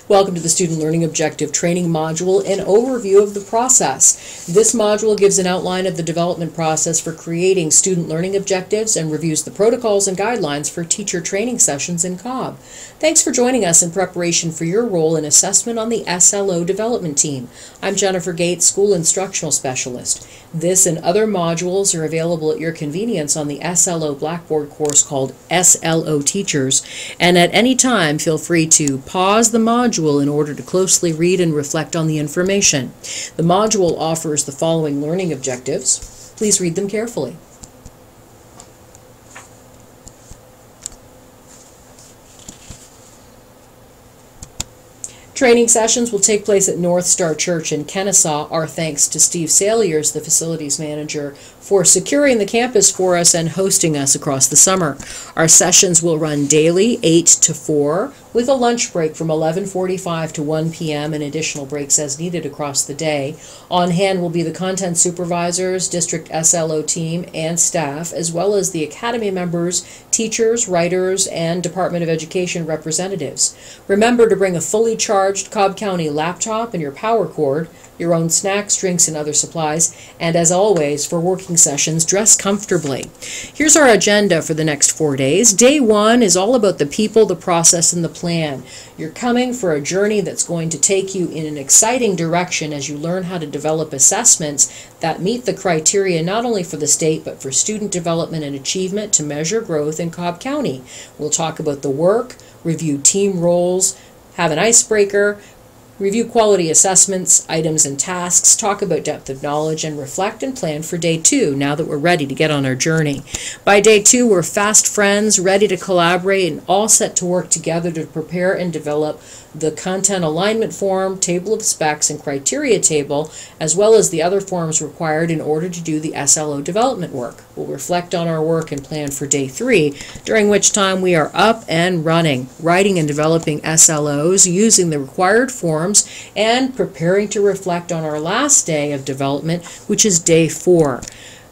Welcome to the Student Learning Objective Training Module, an overview of the process. This module gives an outline of the development process for creating student learning objectives and reviews the protocols and guidelines for teacher training sessions in Cobb. Thanks for joining us in preparation for your role in assessment on the SLO development team. I'm Jennifer Gates, School Instructional Specialist. This and other modules are available at your convenience on the SLO Blackboard course called SLO Teachers, and at any time feel free to pause the module in order to closely read and reflect on the information. The module offers the following learning objectives. Please read them carefully. Training sessions will take place at North Star Church in Kennesaw. Our thanks to Steve Saliers, the facilities manager, for securing the campus for us and hosting us across the summer. Our sessions will run daily, 8 to 4, with a lunch break from 11:45 to 1 p.m. and additional breaks as needed across the day. On hand will be the content supervisors, district SLO team, and staff, as well as the academy members, teachers, writers, and Department of Education representatives. Remember to bring a fully charged Cobb County laptop and your power cord, your own snacks, drinks, and other supplies, and as always, for working sessions, dress comfortably. Here's our agenda for the next 4 days. Day 1 is all about the people, the process, and the plan. You're coming for a journey that's going to take you in an exciting direction as you learn how to develop assessments that meet the criteria not only for the state, but for student development and achievement to measure growth in Cobb County. We'll talk about the work, review team roles, have an icebreaker, review quality assessments, items, and tasks, talk about depth of knowledge, and reflect and plan for Day 2 now that we're ready to get on our journey. By Day 2, we're fast friends, ready to collaborate, and all set to work together to prepare and develop the content alignment form, table of specs, and criteria table, as well as the other forms required in order to do the SLO development work. We'll reflect on our work and plan for Day 3, during which time we are up and running, writing and developing SLOs, using the required forms, and preparing to reflect on our last day of development, which is Day 4.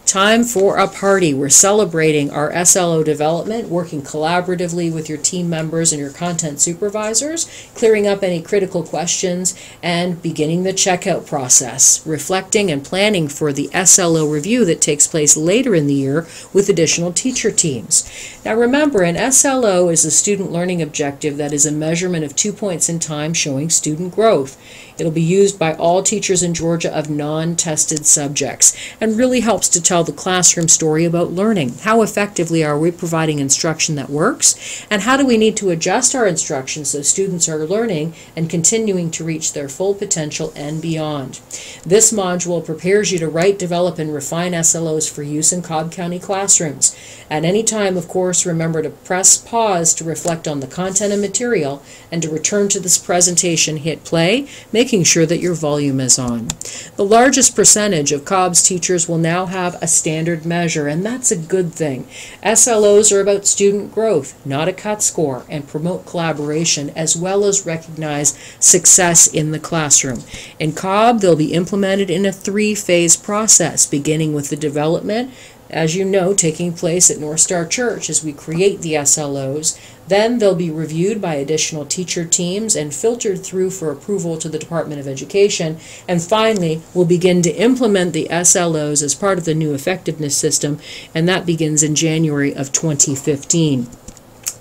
Time for a party. We're celebrating our SLO development, working collaboratively with your team members and your content supervisors, clearing up any critical questions, and beginning the checkout process, reflecting and planning for the SLO review that takes place later in the year with additional teacher teams. Now remember, an SLO is a student learning objective that is a measurement of 2 points in time showing student growth. It'll be used by all teachers in Georgia of non-tested subjects and really helps to tell the classroom story about learning. How effectively are we providing instruction that works, and how do we need to adjust our instruction so students are learning and continuing to reach their full potential and beyond. This module prepares you to write, develop, and refine SLOs for use in Cobb County classrooms. At any time, of course, remember to press pause to reflect on the content and material, and to return to this presentation, hit play, making sure that your volume is on. The largest percentage of Cobb's teachers will now have a standard measure, and that's a good thing. SLOs are about student growth, not a cut score, and promote collaboration as well as recognize success in the classroom. In Cobb, they'll be implemented in a 3-phase process, beginning with the development, as you know, taking place at North Star Church as we create the SLOs. Then they'll be reviewed by additional teacher teams and filtered through for approval to the Department of Education. And finally, we'll begin to implement the SLOs as part of the new effectiveness system, and that begins in January of 2015.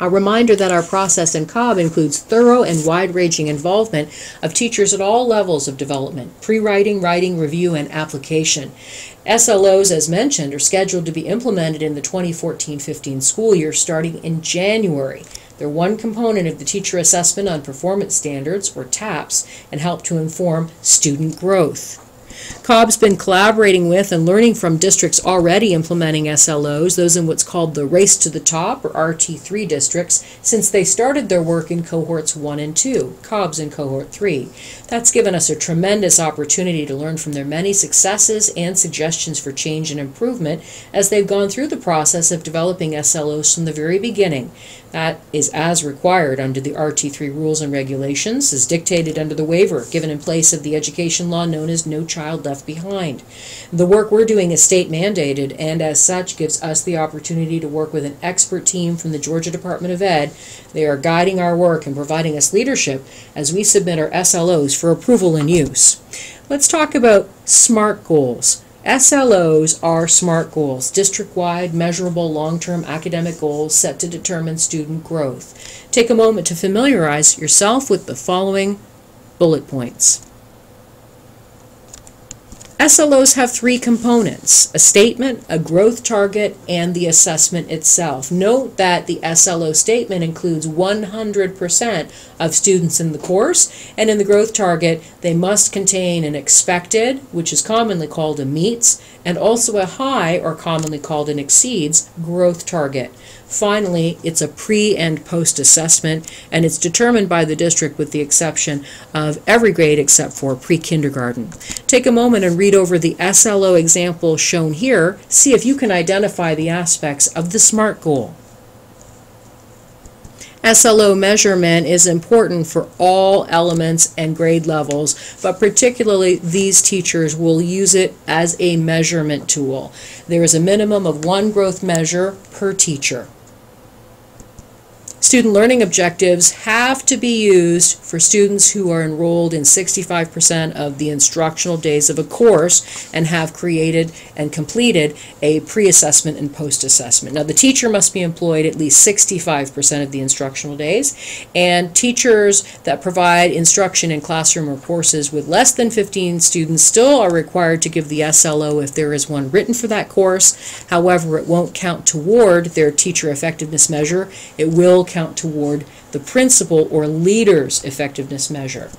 A reminder that our process in Cobb includes thorough and wide-ranging involvement of teachers at all levels of development: pre-writing, writing, review, and application. SLOs, as mentioned, are scheduled to be implemented in the 2014-15 school year starting in January. They're one component of the Teacher Assessment on Performance Standards, or TAPS, and help to inform student growth. Cobb's been collaborating with and learning from districts already implementing SLOs, those in what's called the Race to the Top, or RT3 districts, since they started their work in cohorts 1 and 2, Cobb's in cohort 3. That's given us a tremendous opportunity to learn from their many successes and suggestions for change and improvement as they've gone through the process of developing SLOs from the very beginning. That is as required under the RT3 rules and regulations, as dictated under the waiver given in place of the education law known as No Child Left Behind. The work we're doing is state mandated, and as such gives us the opportunity to work with an expert team from the Georgia Department of Ed. They are guiding our work and providing us leadership as we submit our SLOs for approval and use. Let's talk about SMART goals. SLOs are SMART goals, district-wide, measurable, long-term academic goals set to determine student growth. Take a moment to familiarize yourself with the following bullet points. SLOs have three components: a statement, a growth target, and the assessment itself. Note that the SLO statement includes 100% of students in the course, and in the growth target, they must contain an expected, which is commonly called a meets, and also a high, or commonly called an exceeds, growth target. Finally, it's a pre- and post-assessment, and it's determined by the district with the exception of every grade except for pre-kindergarten. Take a moment and read over the SLO example shown here. See if you can identify the aspects of the SMART goal. SLO measurement is important for all elements and grade levels, but particularly these teachers will use it as a measurement tool. There is a minimum of one growth measure per teacher. Student learning objectives have to be used for students who are enrolled in 65% of the instructional days of a course and have created and completed a pre-assessment and post-assessment. Now, the teacher must be employed at least 65% of the instructional days, and teachers that provide instruction in classroom or courses with less than 15 students still are required to give the SLO if there is one written for that course. However, it won't count toward their teacher effectiveness measure. It will count toward the principal or leader's effectiveness measure.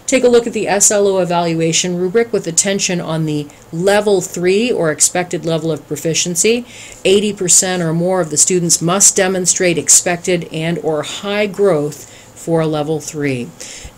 Take a look at the SLO evaluation rubric with attention on the level 3 or expected level of proficiency. 80% or more of the students must demonstrate expected and or high growth for a level 3.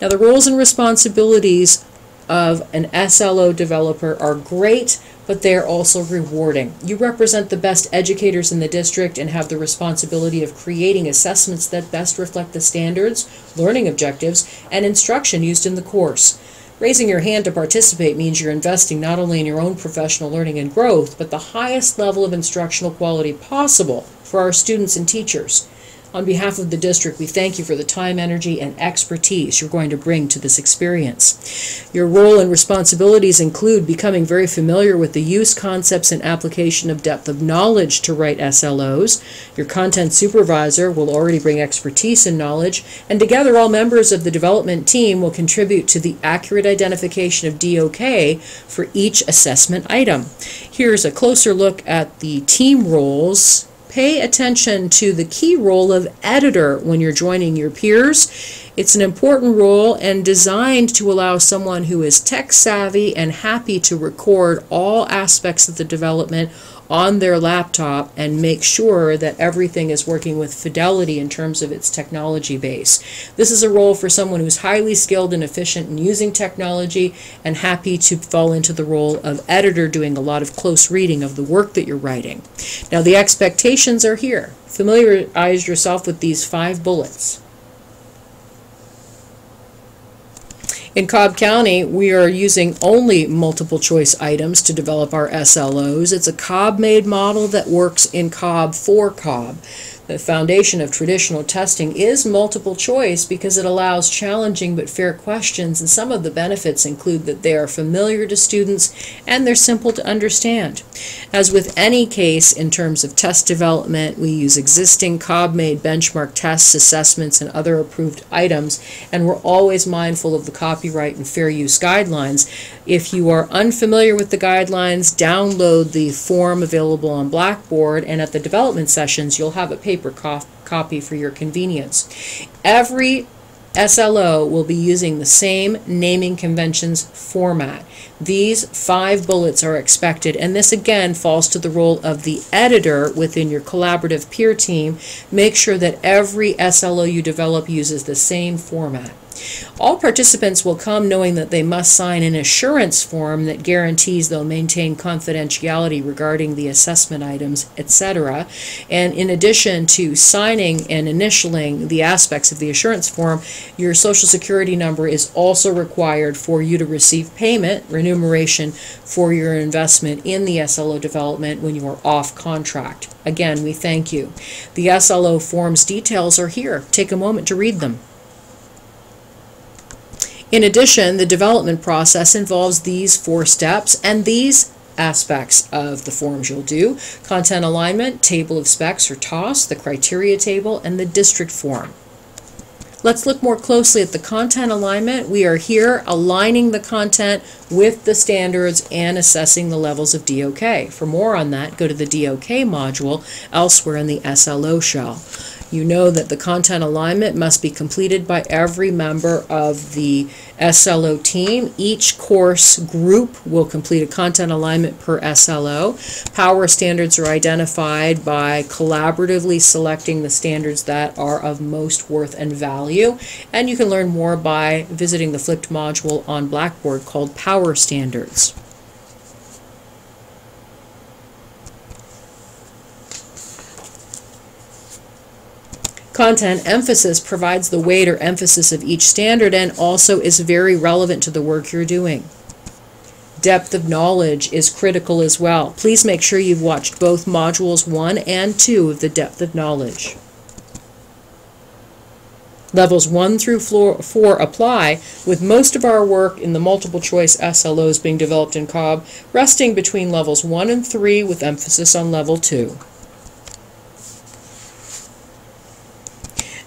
Now, the roles and responsibilities of an SLO developer are great, but they are also rewarding. You represent the best educators in the district and have the responsibility of creating assessments that best reflect the standards, learning objectives, and instruction used in the course. Raising your hand to participate means you're investing not only in your own professional learning and growth, but the highest level of instructional quality possible for our students and teachers. On behalf of the district, we thank you for the time, energy, and expertise you're going to bring to this experience. Your role and responsibilities include becoming very familiar with the use, concepts, and application of depth of knowledge to write SLOs. Your content supervisor will already bring expertise and knowledge, and together all members of the development team will contribute to the accurate identification of DOK for each assessment item. Here's a closer look at the team roles. Pay attention to the key role of editor when you're joining your peers. It's an important role and designed to allow someone who is tech savvy and happy to record all aspects of the development on their laptop and make sure that everything is working with fidelity in terms of its technology base. This is a role for someone who's highly skilled and efficient in using technology and happy to fall into the role of editor, doing a lot of close reading of the work that you're writing. Now, the expectations are here. Familiarize yourself with these 5 bullets. In Cobb County, we are using only multiple choice items to develop our SLOs. It's a Cobb-made model that works in Cobb for Cobb. The foundation of traditional testing is multiple choice because it allows challenging but fair questions, and some of the benefits include that they are familiar to students and they're simple to understand. As with any case in terms of test development, we use existing Cobb-made benchmark tests, assessments, and other approved items, and we're always mindful of the copyright and fair use guidelines. If you are unfamiliar with the guidelines, download the form available on Blackboard, and at the development sessions you'll have a paper copy for your convenience. Every SLO will be using the same naming conventions format. These 5 bullets are expected, and this again falls to the role of the editor within your collaborative peer team. Make sure that every SLO you develop uses the same format. All participants will come knowing that they must sign an assurance form that guarantees they'll maintain confidentiality regarding the assessment items, etc. And in addition to signing and initialing the aspects of the assurance form, your Social Security number is also required for you to receive payment, remuneration for your investment in the SLO development when you are off contract. Again, we thank you. The SLO form's details are here. Take a moment to read them. In addition, the development process involves these 4 steps and these aspects of the forms you'll do: content alignment, table of specs or TOS, the criteria table, and the district form. Let's look more closely at the content alignment. We are here aligning the content with the standards and assessing the levels of DOK. For more on that, go to the DOK module elsewhere in the SLO shell. You know that the content alignment must be completed by every member of the SLO team. Each course group will complete a content alignment per SLO. Power standards are identified by collaboratively selecting the standards that are of most worth and value. And you can learn more by visiting the flipped module on Blackboard called Power Standards. Content emphasis provides the weight or emphasis of each standard and also is very relevant to the work you're doing. Depth of knowledge is critical as well. Please make sure you've watched both modules 1 and 2 of the depth of knowledge. Levels 1 through 4 apply, with most of our work in the multiple choice SLOs being developed in Cobb, resting between levels 1 and 3 with emphasis on level 2.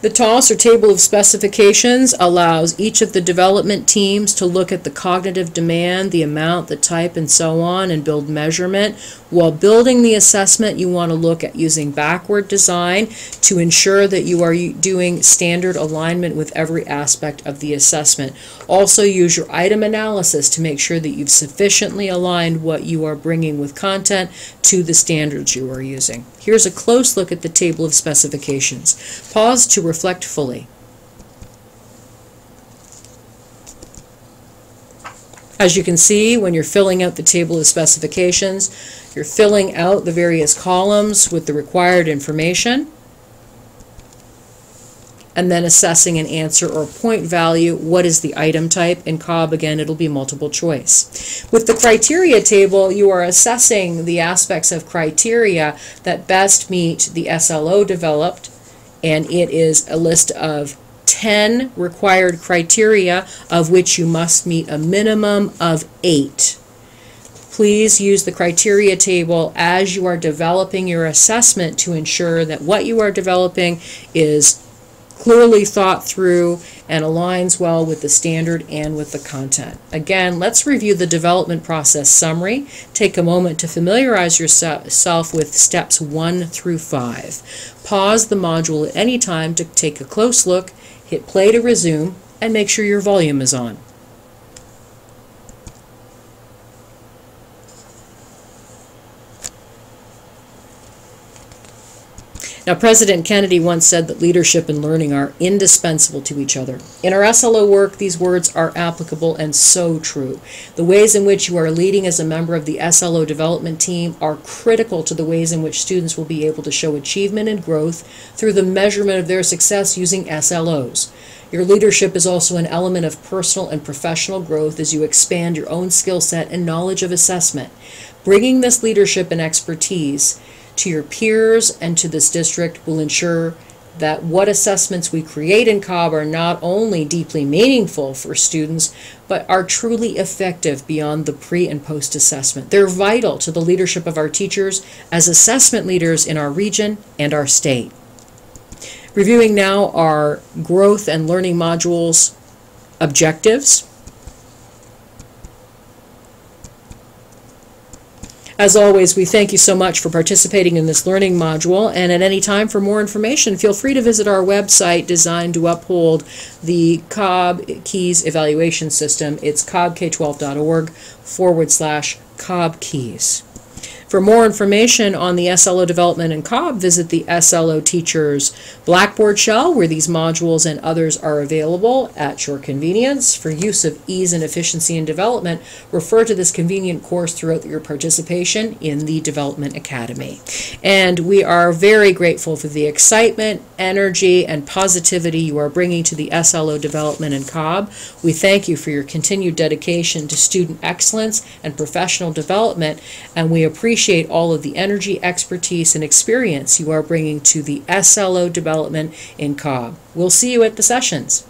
The TOS, or Table of Specifications, allows each of the development teams to look at the cognitive demand, the amount, the type, and so on, and build measurement. While building the assessment, you want to look at using backward design to ensure that you are doing standard alignment with every aspect of the assessment. Also use your item analysis to make sure that you've sufficiently aligned what you are bringing with content to the standards you are using. Here's a close look at the Table of Specifications. Pause to reflect fully. As you can see, when you're filling out the Table of Specifications, you're filling out the various columns with the required information, and then assessing an answer or point value. What is the item type? In Cobb, again, it'll be multiple choice. With the criteria table, you are assessing the aspects of criteria that best meet the SLO developed, and it is a list of 10 required criteria, of which you must meet a minimum of 8. Please use the criteria table as you are developing your assessment to ensure that what you are developing is clearly thought through and aligns well with the standard and with the content. Again, let's review the development process summary. Take a moment to familiarize yourself with steps 1 through 5. Pause the module at any time to take a close look, hit play to resume, and make sure your volume is on. Now, President Kennedy once said that leadership and learning are indispensable to each other. In our SLO work, these words are applicable and so true. The ways in which you are leading as a member of the SLO development team are critical to the ways in which students will be able to show achievement and growth through the measurement of their success using SLOs. Your leadership is also an element of personal and professional growth as you expand your own skill set and knowledge of assessment. Bringing this leadership and expertise to your peers and to this district will ensure that what assessments we create in Cobb are not only deeply meaningful for students, but are truly effective beyond the pre- and post-assessment. They're vital to the leadership of our teachers as assessment leaders in our region and our state. Reviewing now our growth and learning modules objectives. As always, we thank you so much for participating in this learning module, and at any time for more information, feel free to visit our website designed to uphold the Cobb Keys evaluation system. It's cobbk12.org/Cobb Keys. For more information on the SLO development in Cobb, visit the SLO Teachers Blackboard shell, where these modules and others are available at your convenience. For use of ease and efficiency in development, refer to this convenient course throughout your participation in the Development Academy. And we are very grateful for the excitement, energy, and positivity you are bringing to the SLO development in Cobb. We thank you for your continued dedication to student excellence and professional development, and we appreciate all of the energy, expertise, and experience you are bringing to the SLO development in Cobb. We'll see you at the sessions.